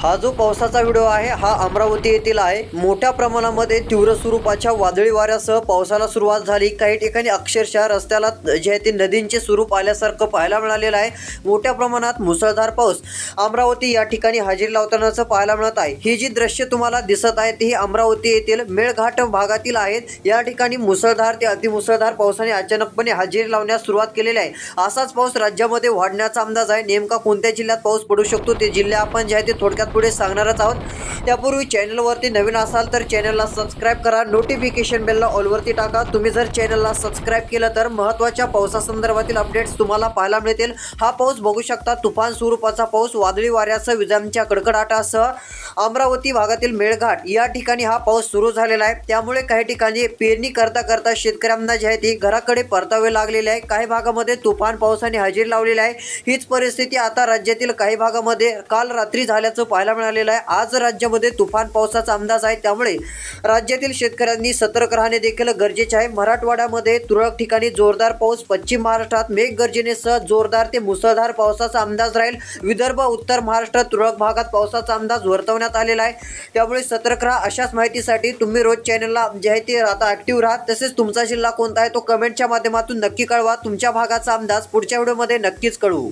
हा जो पावसाचा व्हिडिओ आहे हा अमरावती येथील आहे। मोठ्या प्रमाणामध्ये तीव्र स्वरूपाच्या वादळी वाऱ्यासह पावसाला सुरुवात झाली। काही ठिकाणी अक्षरशः रस्त्याला जे आहे ते नदींचे स्वरूप आल्यासारखं पाहायला मिळालेलं आहे। मोठ्या प्रमाणात मुसळधार पाऊस अमरावती या ठिकाणी हजेरी लावतानाच पाहायला मिळत आहे। ही जी दृश्य तुम्हाला दिसत आहेत ही अमरावती येथील मेळघाट भागातील आहेत। या ठिकाणी मुसळधार ते अतिमुसळधार पावसाने अचानकपणे हजेरी लावण्यास सुरुवात केलेली आहे। असाच पाऊस राज्यामध्ये वाढण्याचा अंदाज आहे। नेमका कोणत्या जिल्ह्यात पाऊस पडू शकतो ते जिल्हे आपण जे आहे ते थोडक्यात पुढे सांगणारच आहोत। त्यापूर्वी चॅनलवरती नवीन असाल तर चॅनलला सबस्क्राइब करा, नोटिफिकेशन बेलला ऑल वरती टाका। तुम्ही जर चॅनलला सबस्क्राइब केलं तर महत्त्वाच्या पावसासंदर्भातील अपडेट्स तुम्हाला पाहायला मिळतील। हा पाऊस बघू शकता, तुफान स्वरूपाचा पाऊस वादळी वाऱ्यासह विजांच्या कडकडाटासह अमरावती भागातील मेळघाट या ठिकाणी हा पाऊस सुरू झालेला आहे। त्यामुळे काही ठिकाणी पेरणी करता शेतकऱ्यांना जे आहे ते घराकडे परतावे लागलेले आहे। काही भागामध्ये तुफान पावसाने हजेरी लावलेली आहे। हीच परिस्थिती आता राज्यातील काही भागामध्ये काल रात्री झाल्याचं पाहायला मिळालेलं आहे। आज राज्यामध्ये तुफान पावसाचा अंदाज आहे। त्यामुळे राज्यातील शेतकऱ्यांनी सतर्क राहणे देखील गरजेचे आहे। मराठवाड्यामध्ये तुरळक ठिकाणी जोरदार पाऊस, पश्चिम महाराष्ट्रात मेघगर्जनेसह जोरदार ते मुसळधार पावसाचा अंदाज राहील। विदर्भ, उत्तर महाराष्ट्रात तुरळक भागात पावसाचा अंदाज वर्तवण्यात आलेला आहे। त्यामुळे सतर्क राहा। अशाच माहितीसाठी तुम्ही रोज चॅनलला जे आहे ते आता ॲक्टिव्ह राहा। तसेच तुमचा जिल्हा कोणता आहे तो कमेंटच्या माध्यमातून नक्की कळवा। तुमच्या भागाचा अंदाज पुढच्या व्हिडिओमध्ये नक्कीच कळवू।